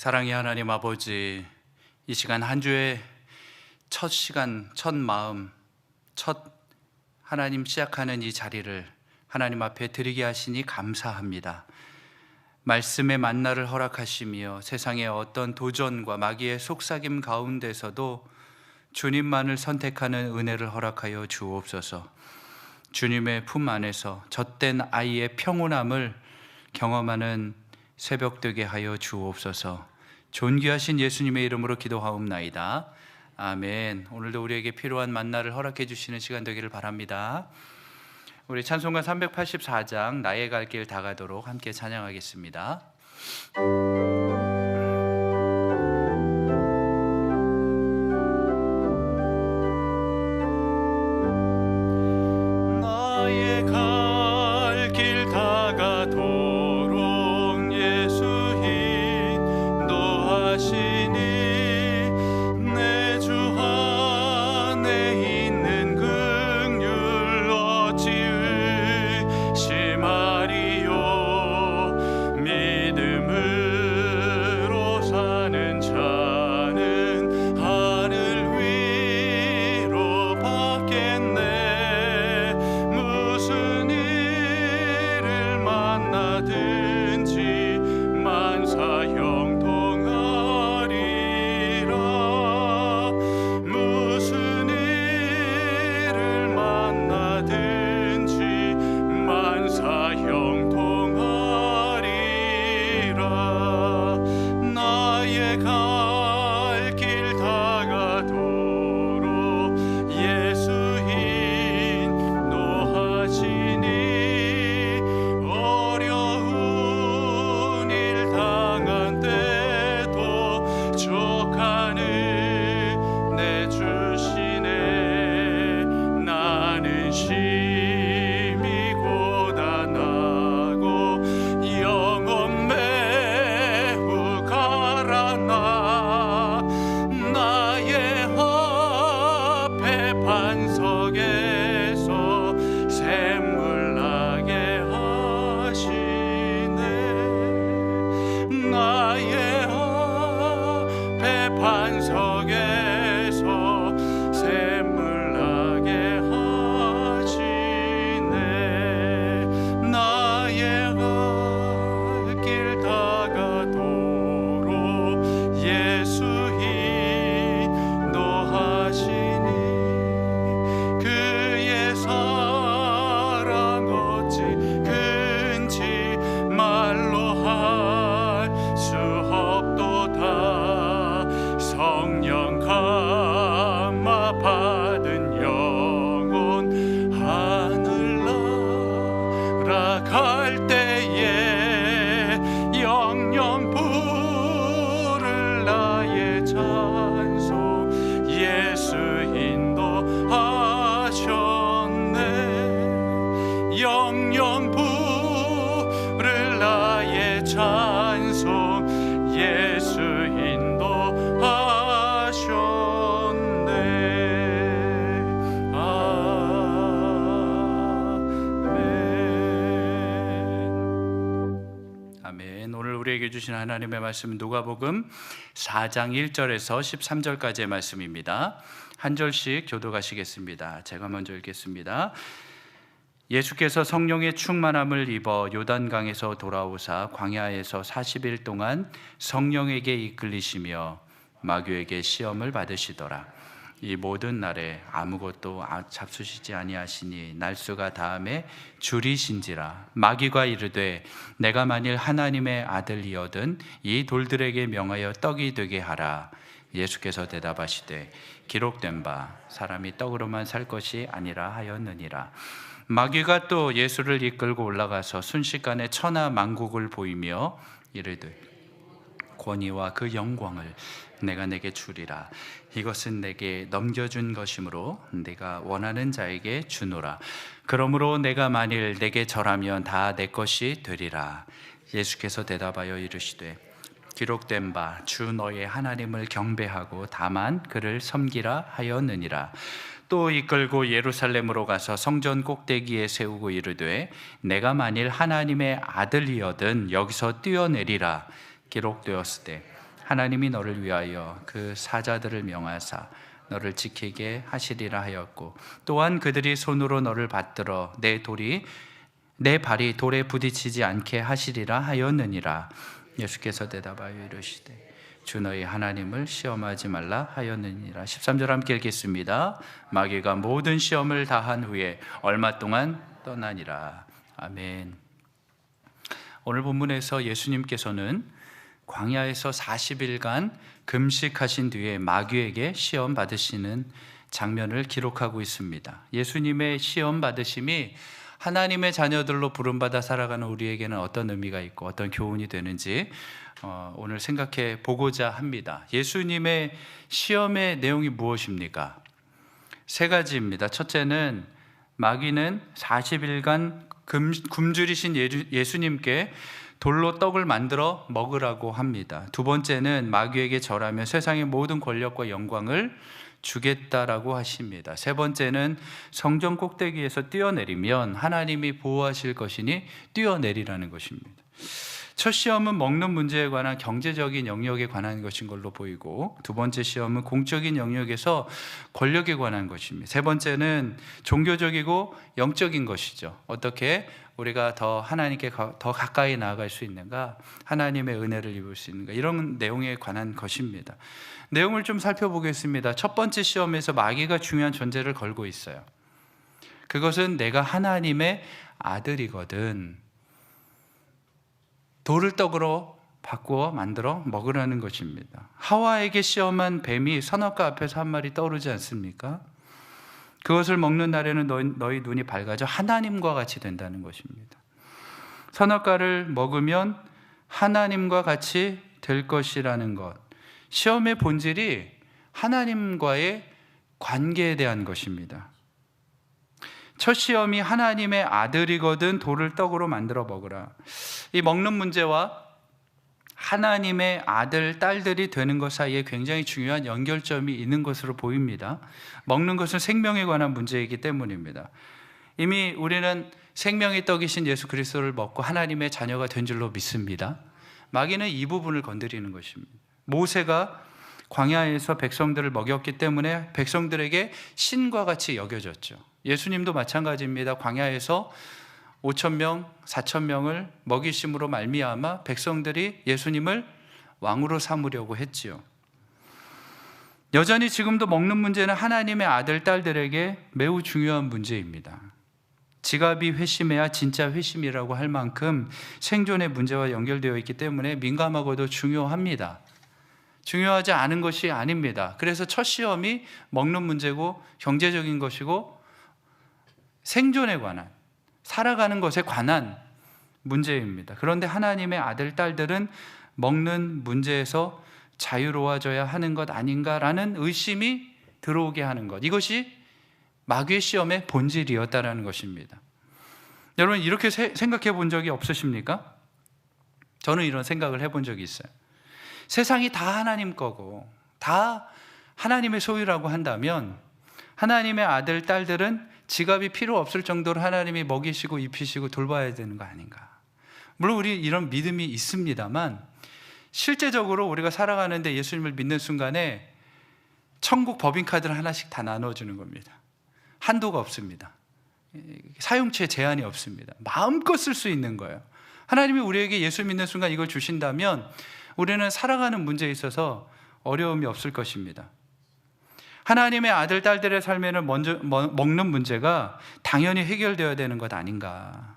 사랑의 하나님 아버지, 이 시간 한 주의 첫 시간, 첫 마음, 첫 하나님 시작하는 이 자리를 하나님 앞에 드리게 하시니 감사합니다. 말씀의 만나를 허락하시며 세상의 어떤 도전과 마귀의 속삭임 가운데서도 주님만을 선택하는 은혜를 허락하여 주옵소서. 주님의 품 안에서 젖된 아이의 평온함을 경험하는 새벽 되게 하여 주옵소서. 존귀하신 예수님의 이름으로 기도하옵나이다. 아멘. 오늘도 우리에게 필요한 만나를 허락해 주시는 시간 되기를 바랍니다. 우리 찬송가 384장 나의 갈 길 다 가도록 함께 찬양하겠습니다. 나의 갈 길 다 가도록 예수 인도하시니 내 주 안에 있는 긍휼 어찌 의심하리요. 믿음으로 사는 자는 하늘 위로 받겠네. 무슨 일을 만나든지 만사 형통하리라. 무슨 일을 만나든지 만사 형통하리라. 나의 갈 길 다 가도록 예수 인도하시니 어려운 일 당한 때도 족하는 내 주시네. 나는 심히 고단하고 영혼 매우 가라나. 나의 앞에 반석에서 샘물 나게 하시네. 나의 앞에 반석에서 샘물 나게 하시네. 나의 갈 길 다 가도록 예수 인도하시니 그의 사랑 어찌 큰지 말로 할 수 없도다. 성령 감화 받은 영혼 하늘 날아갈 때에 영영 부를 나의 찬송 예수 인도하셨네. 영영 부를 나의 찬송 예수 인도하셨네. 아멘. 아멘. 오늘 우리에게 주신 하나님의 말씀은 누가복음 4장 1절에서 13절까지의 말씀입니다. 한 절씩 교독하시겠습니다. 제가 먼저 읽겠습니다. 예수께서 성령의 충만함을 입어 요단강에서 돌아오사 광야에서 40일 동안 성령에게 이끌리시며 마귀에게 시험을 받으시더라. 이 모든 날에 아무것도 잡수시지 아니하시니 날수가 다음에 줄이신지라. 마귀가 이르되 내가 만일 하나님의 아들이거든 이 돌들에게 명하여 떡이 되게 하라. 예수께서 대답하시되 기록된 바 사람이 떡으로만 살 것이 아니라 하였느니라. 마귀가 또 예수를 이끌고 올라가서 순식간에 천하 만국을 보이며 이르되 권위와 그 영광을 내가 내게 주리라. 이것은 내게 넘겨준 것이므로 내가 원하는 자에게 주노라. 그러므로 내가 만일 내게 절하면 다 내 것이 되리라. 예수께서 대답하여 이르시되 기록된 바 주 너의 하나님을 경배하고 다만 그를 섬기라 하였느니라. 또 이끌고 예루살렘으로 가서 성전 꼭대기에 세우고 이르되 내가 만일 하나님의 아들이거든 여기서 뛰어내리라. 기록되었을 때 하나님이 너를 위하여 그 사자들을 명하사 너를 지키게 하시리라 하였고, 또한 그들이 손으로 너를 받들어 내 발이 돌에 부딪히지 않게 하시리라 하였느니라. 예수께서 대답하여 이르시되 주 너희 하나님을 시험하지 말라 하였느니라. 13절 함께 읽겠습니다. 마귀가 모든 시험을 다한 후에 얼마 동안 떠나니라. 아멘. 오늘 본문에서 예수님께서는 광야에서 40일간 금식하신 뒤에 마귀에게 시험 받으시는 장면을 기록하고 있습니다. 예수님의 시험 받으심이 하나님의 자녀들로 부름받아 살아가는 우리에게는 어떤 의미가 있고 어떤 교훈이 되는지 오늘 생각해 보고자 합니다. 예수님의 시험의 내용이 무엇입니까? 세 가지입니다. 첫째는 마귀는 40일간 굶주리신 예수님께 돌로 떡을 만들어 먹으라고 합니다. 두 번째는 마귀에게 절하며 세상의 모든 권력과 영광을 주겠다라고 하십니다. 세 번째는 성전 꼭대기에서 뛰어내리면 하나님이 보호하실 것이니 뛰어내리라는 것입니다. 첫 시험은 먹는 문제에 관한 경제적인 영역에 관한 것인 걸로 보이고, 두 번째 시험은 공적인 영역에서 권력에 관한 것입니다. 세 번째는 종교적이고 영적인 것이죠. 어떻게 우리가 더 하나님께 더 가까이 나아갈 수 있는가, 하나님의 은혜를 입을 수 있는가, 이런 내용에 관한 것입니다. 내용을 좀 살펴보겠습니다. 첫 번째 시험에서 마귀가 중요한 존재를 걸고 있어요. 그것은 내가 하나님의 아들이거든, 돌을 떡으로 바꾸어 만들어 먹으라는 것입니다. 하와에게 시험한 뱀이 선악과 앞에서 한 말이 떠오르지 않습니까? 그것을 먹는 날에는 너희 눈이 밝아져 하나님과 같이 된다는 것입니다. 선악과를 먹으면 하나님과 같이 될 것이라는 것. 시험의 본질이 하나님과의 관계에 대한 것입니다. 첫 시험이 하나님의 아들이거든 돌을 떡으로 만들어 먹으라. 이 먹는 문제와 하나님의 아들, 딸들이 되는 것 사이에 굉장히 중요한 연결점이 있는 것으로 보입니다. 먹는 것은 생명에 관한 문제이기 때문입니다. 이미 우리는 생명의 떡이신 예수 그리스도를 먹고 하나님의 자녀가 된 줄로 믿습니다. 마귀는 이 부분을 건드리는 것입니다. 모세가 광야에서 백성들을 먹였기 때문에 백성들에게 신과 같이 여겨졌죠. 예수님도 마찬가지입니다. 광야에서 5,000명, 4,000명을 먹이심으로 말미암아 백성들이 예수님을 왕으로 삼으려고 했지요. 여전히 지금도 먹는 문제는 하나님의 아들, 딸들에게 매우 중요한 문제입니다. 지갑이 회심해야 진짜 회심이라고 할 만큼 생존의 문제와 연결되어 있기 때문에 민감하고도 중요합니다. 중요하지 않은 것이 아닙니다. 그래서 첫 시험이 먹는 문제고 경제적인 것이고 생존에 관한, 살아가는 것에 관한 문제입니다. 그런데 하나님의 아들, 딸들은 먹는 문제에서 자유로워져야 하는 것 아닌가라는 의심이 들어오게 하는 것, 이것이 마귀의 시험의 본질이었다는 것입니다. 여러분, 이렇게 생각해 본 적이 없으십니까? 저는 이런 생각을 해본 적이 있어요. 세상이 다 하나님 거고 다 하나님의 소유라고 한다면 하나님의 아들, 딸들은 지갑이 필요 없을 정도로 하나님이 먹이시고 입히시고 돌봐야 되는 거 아닌가. 물론 우리 이런 믿음이 있습니다만 실제적으로 우리가 살아가는데 예수님을 믿는 순간에 천국 법인카드를 하나씩 다 나눠주는 겁니다. 한도가 없습니다. 사용처에 제한이 없습니다. 마음껏 쓸 수 있는 거예요. 하나님이 우리에게 예수 믿는 순간 이걸 주신다면 우리는 살아가는 문제에 있어서 어려움이 없을 것입니다. 하나님의 아들, 딸들의 삶에는 먼저 먹는 문제가 당연히 해결되어야 되는 것 아닌가.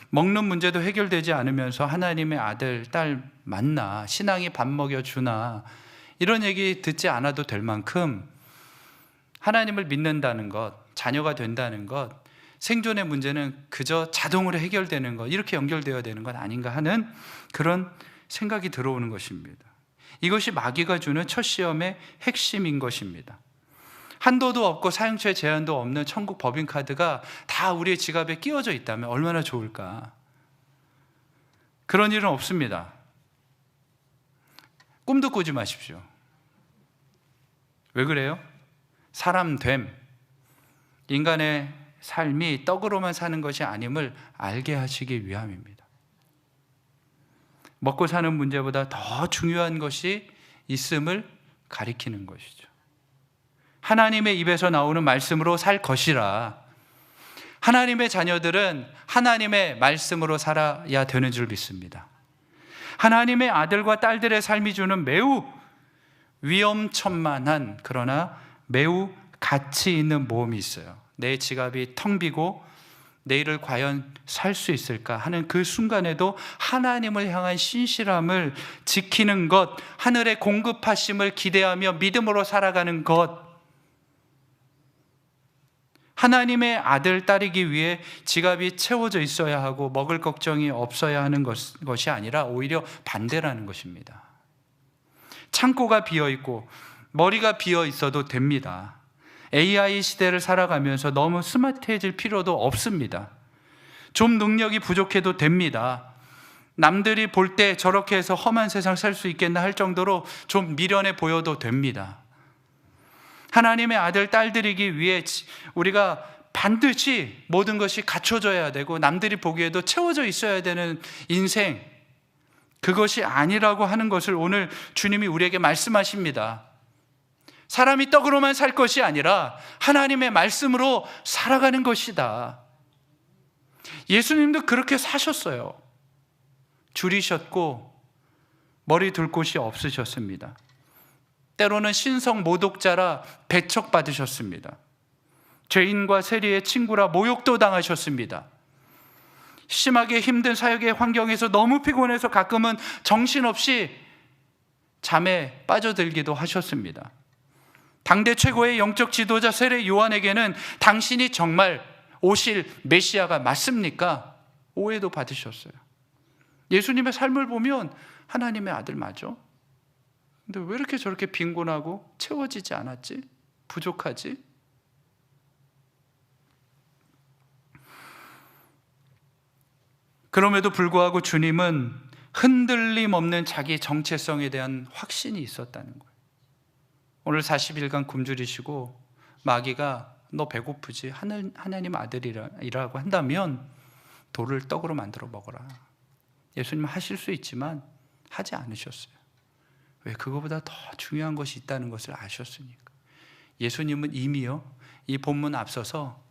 먹는 문제도 해결되지 않으면서 하나님의 아들, 딸 맞나, 신앙이 밥 먹여주나, 이런 얘기 듣지 않아도 될 만큼 하나님을 믿는다는 것, 자녀가 된다는 것, 생존의 문제는 그저 자동으로 해결되는 것, 이렇게 연결되어야 되는 것 아닌가 하는 그런 생각이 들어오는 것입니다. 이것이 마귀가 주는 첫 시험의 핵심인 것입니다. 한도도 없고 사용처에 제한도 없는 천국 법인카드가 다 우리의 지갑에 끼워져 있다면 얼마나 좋을까. 그런 일은 없습니다. 꿈도 꾸지 마십시오. 왜 그래요? 사람 됨, 인간의 삶이 떡으로만 사는 것이 아님을 알게 하시기 위함입니다. 먹고 사는 문제보다 더 중요한 것이 있음을 가리키는 것이죠. 하나님의 입에서 나오는 말씀으로 살 것이라. 하나님의 자녀들은 하나님의 말씀으로 살아야 되는 줄 믿습니다. 하나님의 아들과 딸들의 삶이 주는 매우 위험천만한, 그러나 매우 가치 있는 모험이 있어요. 내 지갑이 텅 비고 내일을 과연 살 수 있을까 하는 그 순간에도 하나님을 향한 신실함을 지키는 것, 하늘의 공급하심을 기대하며 믿음으로 살아가는 것, 하나님의 아들, 딸이기 위해 지갑이 채워져 있어야 하고 먹을 걱정이 없어야 하는 것이 아니라 오히려 반대라는 것입니다. 창고가 비어있고 머리가 비어 있어도 됩니다. AI 시대를 살아가면서 너무 스마트해질 필요도 없습니다. 좀 능력이 부족해도 됩니다. 남들이 볼 때 저렇게 해서 험한 세상 살 수 있겠나 할 정도로 좀 미련해 보여도 됩니다. 하나님의 아들, 딸들이기 위해 우리가 반드시 모든 것이 갖춰져야 되고 남들이 보기에도 채워져 있어야 되는 인생, 그것이 아니라고 하는 것을 오늘 주님이 우리에게 말씀하십니다. 사람이 떡으로만 살 것이 아니라 하나님의 말씀으로 살아가는 것이다. 예수님도 그렇게 사셨어요. 줄이셨고 머리 둘 곳이 없으셨습니다. 때로는 신성 모독자라 배척받으셨습니다. 죄인과 세리의 친구라 모욕도 당하셨습니다. 심하게 힘든 사역의 환경에서 너무 피곤해서 가끔은 정신없이 잠에 빠져들기도 하셨습니다. 당대 최고의 영적 지도자 세례 요한에게는 당신이 정말 오실 메시아가 맞습니까? 오해도 받으셨어요. 예수님의 삶을 보면 하나님의 아들 맞아? 근데 왜 이렇게 저렇게 빈곤하고 채워지지 않았지? 부족하지? 그럼에도 불구하고 주님은 흔들림 없는 자기 정체성에 대한 확신이 있었다는 거예요. 오늘 40일간 굶주리시고 마귀가 너 배고프지? 하나님 아들이라고 한다면 돌을 떡으로 만들어 먹어라. 예수님은 하실 수 있지만 하지 않으셨어요. 왜? 그거보다 더 중요한 것이 있다는 것을 아셨으니까. 예수님은 이미요, 이 본문 앞서서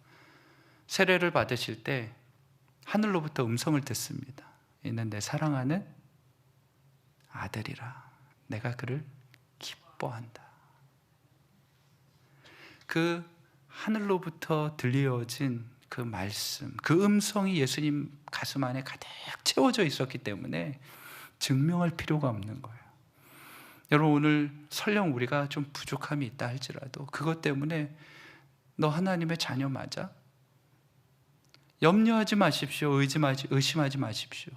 세례를 받으실 때 하늘로부터 음성을 듣습니다. 이는 내 사랑하는 아들이라. 내가 그를 기뻐한다. 그 하늘로부터 들려진 그 말씀, 그 음성이 예수님 가슴 안에 가득 채워져 있었기 때문에 증명할 필요가 없는 거예요. 여러분, 오늘 설령 우리가 좀 부족함이 있다 할지라도 그것 때문에 너 하나님의 자녀 맞아? 염려하지 마십시오. 의심하지 마십시오.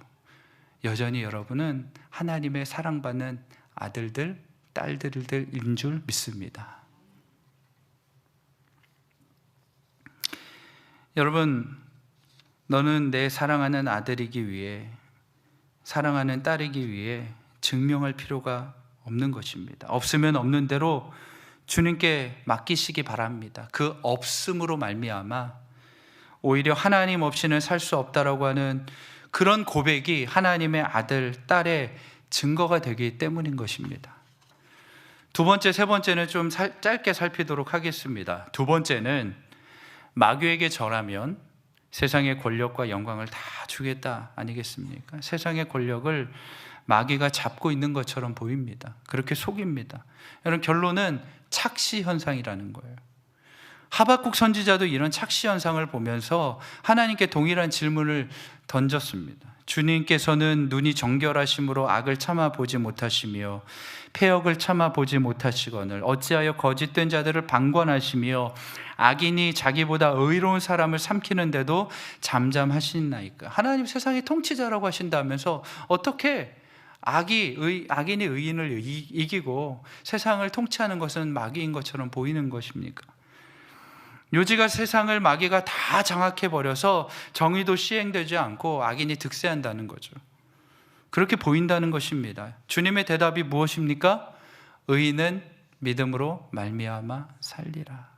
여전히 여러분은 하나님의 사랑받는 아들들, 딸들인 줄 믿습니다. 여러분, 너는 내 사랑하는 아들이기 위해, 사랑하는 딸이기 위해 증명할 필요가 없는 것입니다. 없으면 없는 대로 주님께 맡기시기 바랍니다. 그 없음으로 말미암아 오히려 하나님 없이는 살 수 없다라고 하는 그런 고백이 하나님의 아들, 딸의 증거가 되기 때문인 것입니다. 두 번째, 세 번째는 좀 짧게 살피도록 하겠습니다. 두 번째는 마귀에게 절하면 세상의 권력과 영광을 다 주겠다 아니겠습니까? 세상의 권력을 마귀가 잡고 있는 것처럼 보입니다. 그렇게 속입니다. 여러분, 결론은 착시 현상이라는 거예요. 하박국 선지자도 이런 착시 현상을 보면서 하나님께 동일한 질문을 던졌습니다. 주님께서는 눈이 정결하심으로 악을 참아보지 못하시며 패역을 참아보지 못하시거늘 어찌하여 거짓된 자들을 방관하시며 악인이 자기보다 의로운 사람을 삼키는데도 잠잠하시나이까. 하나님 세상의 통치자라고 하신다면서 어떻게 악인이 의인을 이기고 세상을 통치하는 것은 마귀인 것처럼 보이는 것입니까? 요지가 세상을 마귀가 다 장악해버려서 정의도 시행되지 않고 악인이 득세한다는 거죠. 그렇게 보인다는 것입니다. 주님의 대답이 무엇입니까? 의인은 믿음으로 말미암아 살리라.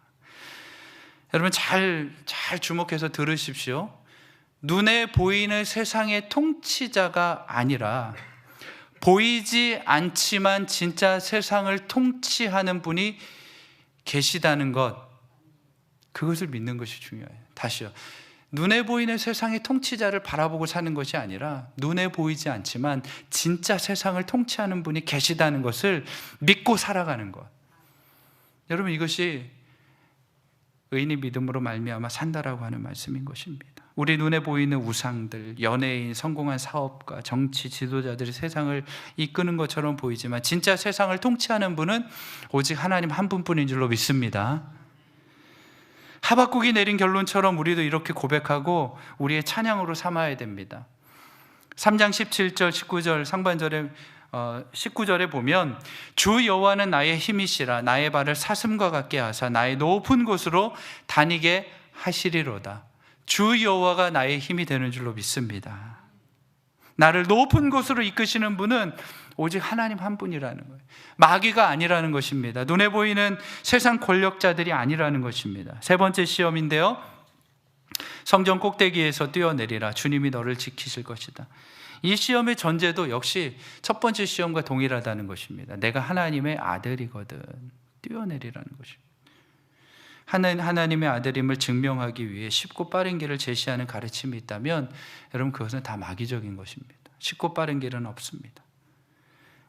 여러분, 잘 주목해서 들으십시오. 눈에 보이는 세상의 통치자가 아니라 보이지 않지만 진짜 세상을 통치하는 분이 계시다는 것, 그것을 믿는 것이 중요해요. 다시요. 눈에 보이는 세상의 통치자를 바라보고 사는 것이 아니라 눈에 보이지 않지만 진짜 세상을 통치하는 분이 계시다는 것을 믿고 살아가는 것. 여러분, 이것이 의인이 믿음으로 말미암아 산다라고 하는 말씀인 것입니다. 우리 눈에 보이는 우상들, 연예인, 성공한 사업가, 정치 지도자들이 세상을 이끄는 것처럼 보이지만 진짜 세상을 통치하는 분은 오직 하나님 한 분뿐인 줄로 믿습니다. 하박국이 내린 결론처럼 우리도 이렇게 고백하고 우리의 찬양으로 삼아야 됩니다. 3장 17절 19절 상반절에 19절에 보면 주 여호와는 나의 힘이시라 나의 발을 사슴과 같게 하사 나의 높은 곳으로 다니게 하시리로다. 주 여호와가 나의 힘이 되는 줄로 믿습니다. 나를 높은 곳으로 이끄시는 분은 오직 하나님 한 분이라는 거예요. 마귀가 아니라는 것입니다. 눈에 보이는 세상 권력자들이 아니라는 것입니다. 세 번째 시험인데요, 성전 꼭대기에서 뛰어내리라 주님이 너를 지키실 것이다. 이 시험의 전제도 역시 첫 번째 시험과 동일하다는 것입니다. 내가 하나님의 아들이거든. 뛰어내리라는 것입니다. 하나님의 아들임을 증명하기 위해 쉽고 빠른 길을 제시하는 가르침이 있다면 여러분, 그것은 다 마귀적인 것입니다. 쉽고 빠른 길은 없습니다.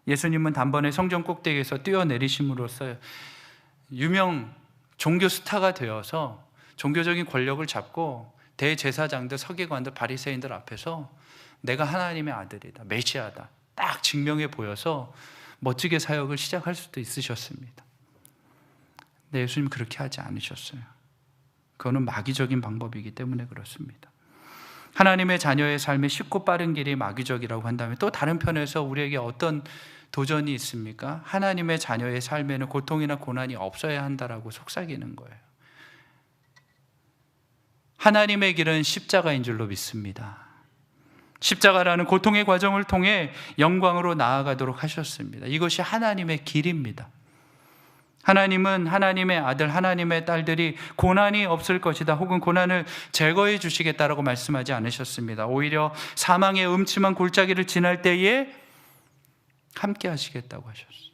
예수님은 단번에 성전 꼭대기에서 뛰어내리심으로써 유명 종교 스타가 되어서 종교적인 권력을 잡고 대제사장들, 서기관들, 바리새인들 앞에서 내가 하나님의 아들이다, 메시아다 딱 증명해 보여서 멋지게 사역을 시작할 수도 있으셨습니다. 근데 예수님 그렇게 하지 않으셨어요. 그거는 마귀적인 방법이기 때문에 그렇습니다. 하나님의 자녀의 삶의 쉽고 빠른 길이 마귀적이라고 한다면 또 다른 편에서 우리에게 어떤 도전이 있습니까? 하나님의 자녀의 삶에는 고통이나 고난이 없어야 한다라고 속삭이는 거예요. 하나님의 길은 십자가인 줄로 믿습니다. 십자가라는 고통의 과정을 통해 영광으로 나아가도록 하셨습니다. 이것이 하나님의 길입니다. 하나님은 하나님의 아들, 하나님의 딸들이 고난이 없을 것이다 혹은 고난을 제거해 주시겠다라고 말씀하지 않으셨습니다. 오히려 사망의 음침한 골짜기를 지날 때에 함께 하시겠다고 하셨어요.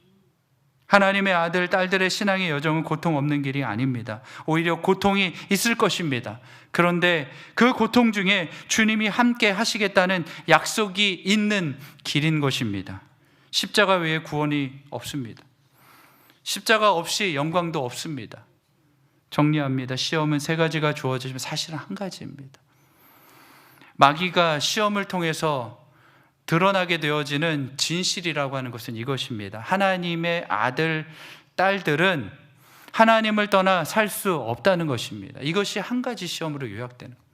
하나님의 아들, 딸들의 신앙의 여정은 고통 없는 길이 아닙니다. 오히려 고통이 있을 것입니다. 그런데 그 고통 중에 주님이 함께 하시겠다는 약속이 있는 길인 것입니다. 십자가 외에 구원이 없습니다. 십자가 없이 영광도 없습니다. 정리합니다. 시험은 세 가지가 주어지지만 사실은 한 가지입니다. 마귀가 시험을 통해서 드러나게 되어지는 진실이라고 하는 것은 이것입니다. 하나님의 아들, 딸들은 하나님을 떠나 살 수 없다는 것입니다. 이것이 한 가지 시험으로 요약되는 거예요.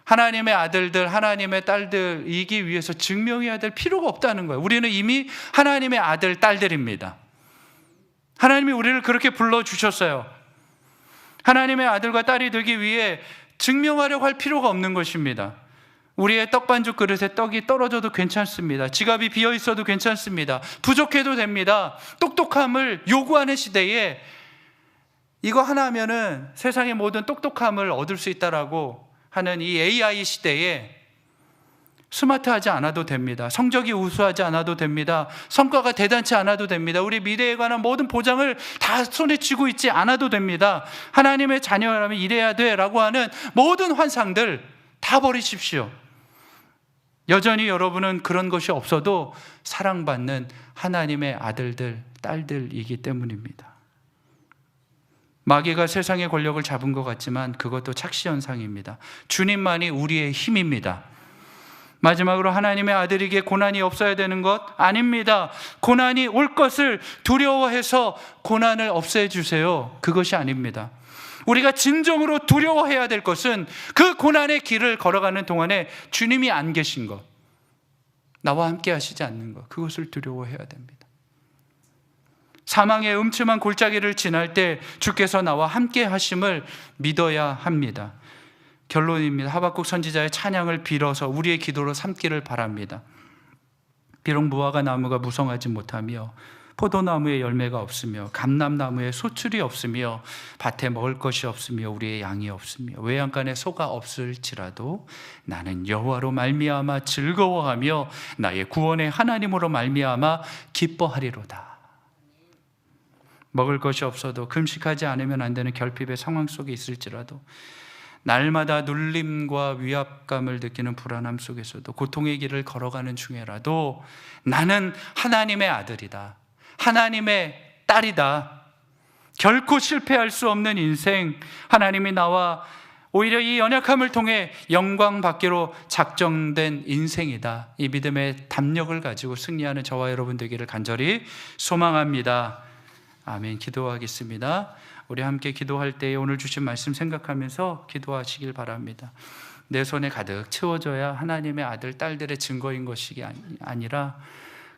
하나님의 아들들, 하나님의 딸들이기 위해서 증명해야 될 필요가 없다는 거예요. 우리는 이미 하나님의 아들, 딸들입니다. 하나님이 우리를 그렇게 불러주셨어요. 하나님의 아들과 딸이 되기 위해 증명하려고 할 필요가 없는 것입니다. 우리의 떡반죽 그릇에 떡이 떨어져도 괜찮습니다. 지갑이 비어 있어도 괜찮습니다. 부족해도 됩니다. 똑똑함을 요구하는 시대에 이거 하나 하면은 세상의 모든 똑똑함을 얻을 수 있다라고 하는 이 AI 시대에 스마트하지 않아도 됩니다. 성적이 우수하지 않아도 됩니다. 성과가 대단치 않아도 됩니다. 우리 미래에 관한 모든 보장을 다 손에 쥐고 있지 않아도 됩니다. 하나님의 자녀라면 이래야 돼라고 하는 모든 환상들 다 버리십시오. 여전히 여러분은 그런 것이 없어도 사랑받는 하나님의 아들들, 딸들이기 때문입니다. 마귀가 세상의 권력을 잡은 것 같지만 그것도 착시현상입니다. 주님만이 우리의 힘입니다. 마지막으로 하나님의 아들에게 고난이 없어야 되는 것 아닙니다. 고난이 올 것을 두려워해서 고난을 없애주세요. 그것이 아닙니다. 우리가 진정으로 두려워해야 될 것은 그 고난의 길을 걸어가는 동안에 주님이 안 계신 것, 나와 함께 하시지 않는 것, 그것을 두려워해야 됩니다. 사망의 음침한 골짜기를 지날 때 주께서 나와 함께 하심을 믿어야 합니다. 결론입니다. 하박국 선지자의 찬양을 빌어서 우리의 기도로 삼기를 바랍니다. 비록 무화과 나무가 무성하지 못하며 포도나무에 열매가 없으며 감람나무에 소출이 없으며 밭에 먹을 것이 없으며 우리의 양이 없으며 외양간에 소가 없을지라도 나는 여호와로 말미암아 즐거워하며 나의 구원의 하나님으로 말미암아 기뻐하리로다. 먹을 것이 없어도 금식하지 않으면 안 되는 결핍의 상황 속에 있을지라도 날마다 눌림과 위압감을 느끼는 불안함 속에서도 고통의 길을 걸어가는 중에라도 나는 하나님의 아들이다, 하나님의 딸이다, 결코 실패할 수 없는 인생, 하나님이 나와 오히려 이 연약함을 통해 영광 받기로 작정된 인생이다, 이 믿음의 담력을 가지고 승리하는 저와 여러분 되기를 간절히 소망합니다. 아멘. 기도하겠습니다. 우리 함께 기도할 때 오늘 주신 말씀 생각하면서 기도하시길 바랍니다. 내 손에 가득 채워져야 하나님의 아들, 딸들의 증거인 것이 아니라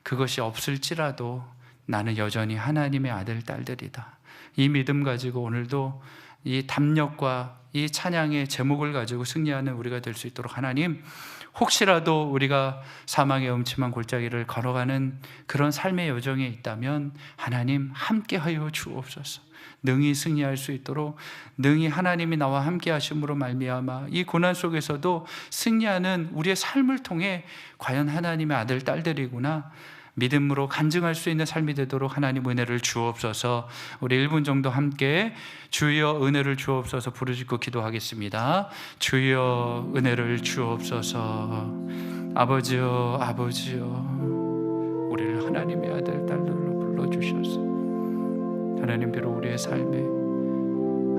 그것이 없을지라도 나는 여전히 하나님의 아들, 딸들이다, 이 믿음 가지고 오늘도 이 담력과 이 찬양의 제목을 가지고 승리하는 우리가 될 수 있도록 하나님, 혹시라도 우리가 사망의 음침한 골짜기를 걸어가는 그런 삶의 여정에 있다면 하나님 함께하여 주옵소서. 능히 승리할 수 있도록 능히 하나님이 나와 함께 하심으로 말미암아 이 고난 속에서도 승리하는 우리의 삶을 통해 과연 하나님의 아들, 딸들이구나 믿음으로 간증할 수 있는 삶이 되도록 하나님 은혜를 주옵소서. 우리 1분 정도 함께 주여 은혜를 주옵소서 부르짖고 기도하겠습니다. 주여 은혜를 주옵소서. 아버지여, 아버지여, 우리를 하나님의 아들, 딸들로 불러주셔서 하나님, 비록 우리의 삶에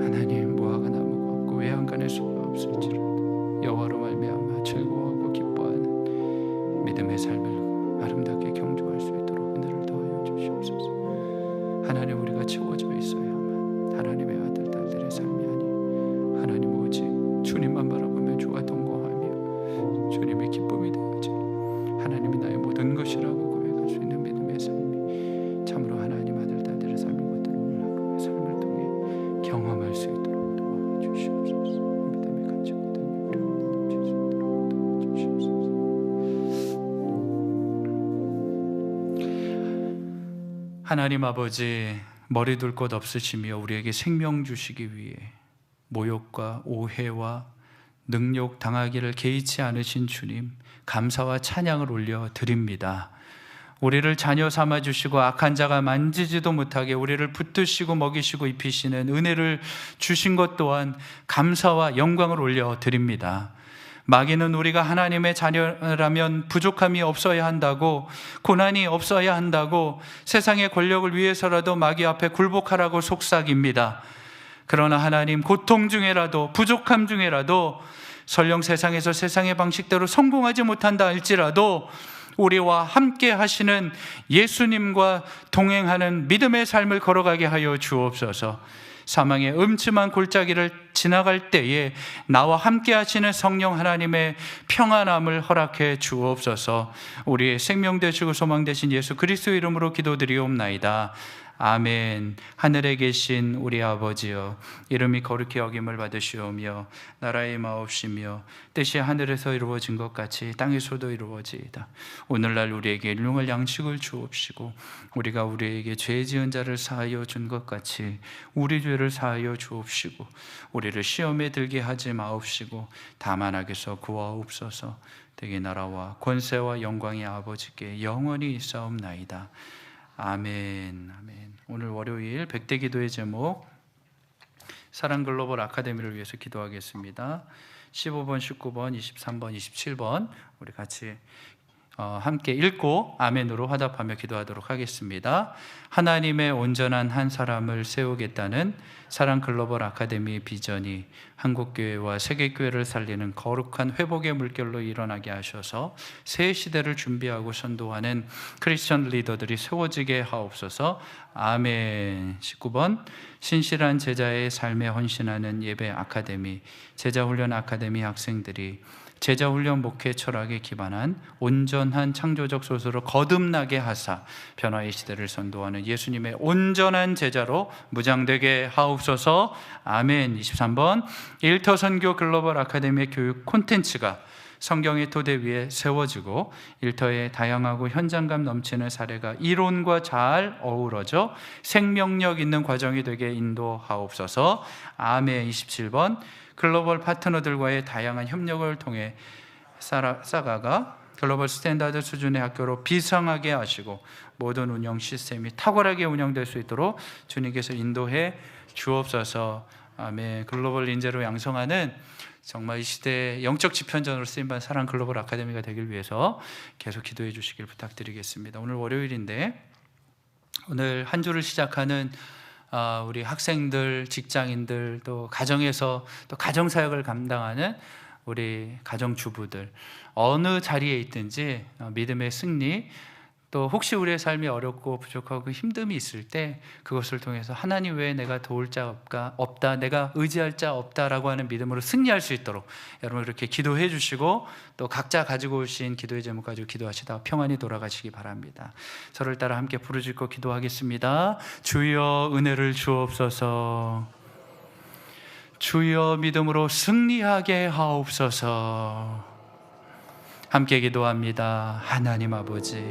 하나님 무화과 나무가 없고 외양간에 소가 없을지라도 여호와로 말미암아 즐거워하고 기뻐하는 믿음의 삶을 아름답게 경주할 수 있도록 은혜를 더하여 주시옵소서. 하나님, 우리가 채워져 있어야만 하나님의 아들, 딸들의 삶이 아니 하나님 오직 주님만 바라보며 주와 동거하며 주님의 기쁨이 되어지 하나님이 나의 모든 것이라고 고백할 수 있는 믿음의 삶이 참으로 하나님 아들, 딸들의 삶인 것들을 오늘 하루의 삶을 통해 경험할 수 있도록 도와주시옵소서. 믿음의 간증거든요 우리 넘칠 수 있도록 도와주시옵소서. 하나님 아버지, 머리 둘 곳 없으시며 우리에게 생명 주시기 위해 모욕과 오해와 능욕 당하기를 개의치 않으신 주님, 감사와 찬양을 올려 드립니다. 우리를 자녀 삼아 주시고 악한 자가 만지지도 못하게 우리를 붙드시고 먹이시고 입히시는 은혜를 주신 것 또한 감사와 영광을 올려 드립니다. 마귀는 우리가 하나님의 자녀라면 부족함이 없어야 한다고, 고난이 없어야 한다고, 세상의 권력을 위해서라도 마귀 앞에 굴복하라고 속삭입니다. 그러나 하나님, 고통 중에라도 부족함 중에라도 설령 세상에서 세상의 방식대로 성공하지 못한다 할지라도 우리와 함께 하시는 예수님과 동행하는 믿음의 삶을 걸어가게 하여 주옵소서. 사망의 음침한 골짜기를 지나갈 때에 나와 함께 하시는 성령 하나님의 평안함을 허락해 주옵소서. 우리의 생명 되시고 소망 되신 예수 그리스도의 이름으로 기도드리옵나이다. 아멘. 하늘에 계신 우리 아버지여, 이름이 거룩히 여김을 받으시오며 나라의 마옵시며 뜻이 하늘에서 이루어진 것 같이 땅에서도 이루어지이다. 오늘날 우리에게 일용할 양식을 주옵시고 우리가 우리에게 죄 지은 자를 사하여 준 것 같이 우리 죄를 사하여 주옵시고 우리를 시험에 들게 하지 마옵시고 다만 악에서 구하옵소서. 대개 나라와 권세와 영광이 아버지께 영원히 있사옵나이다. 아멘. 아멘. 오늘 월요일 100대 기도의 제목, 사랑글로벌 아카데미를 위해서 기도하겠습니다. 15번, 19번, 23번, 27번 우리 같이 함께 읽고 아멘으로 화답하며 기도하도록 하겠습니다. 하나님의 온전한 한 사람을 세우겠다는 사랑글로벌 아카데미의 비전이 한국교회와 세계교회를 살리는 거룩한 회복의 물결로 일어나게 하셔서 새 시대를 준비하고 선도하는 크리스천 리더들이 세워지게 하옵소서. 아멘. 19번, 신실한 제자의 삶에 헌신하는 예배 아카데미, 제자훈련 아카데미 학생들이 제자훈련 목회 철학에 기반한 온전한 창조적 소수로 거듭나게 하사 변화의 시대를 선도하는 예수님의 온전한 제자로 무장되게 하옵소서. 아멘. 23번, 일터 선교 글로벌 아카데미의 교육 콘텐츠가 성경의 토대 위에 세워지고 일터에 다양하고 현장감 넘치는 사례가 이론과 잘 어우러져 생명력 있는 과정이 되게 인도하옵소서. 아멘. 27번 글로벌 파트너들과의 다양한 협력을 통해 사가가 글로벌 스탠다드 수준의 학교로 비상하게 하시고 모든 운영 시스템이 탁월하게 운영될 수 있도록 주님께서 인도해 주옵소서. 아멘. 글로벌 인재로 양성하는 정말 이 시대의 영적 지편전으로 쓰임받은 사랑 글로벌 아카데미가 되길 위해서 계속 기도해 주시길 부탁드리겠습니다. 오늘 월요일인데 오늘 한 주를 시작하는 우리 학생들, 직장인들, 또 가정에서 또 가정사역을 감당하는 우리 가정주부들, 어느 자리에 있든지 믿음의 승리, 또 혹시 우리의 삶이 어렵고 부족하고 힘듦이 있을 때 그것을 통해서 하나님 외에 내가 도울 자 없다, 내가 의지할 자 없다라고 하는 믿음으로 승리할 수 있도록 여러분 이렇게 기도해 주시고 또 각자 가지고 오신 기도의 제목 가지고 기도하시다 평안히 돌아가시기 바랍니다. 저를 따라 함께 부르짖고 기도하겠습니다. 주여 은혜를 주옵소서. 주여 믿음으로 승리하게 하옵소서. 함께 기도합니다. 하나님 아버지,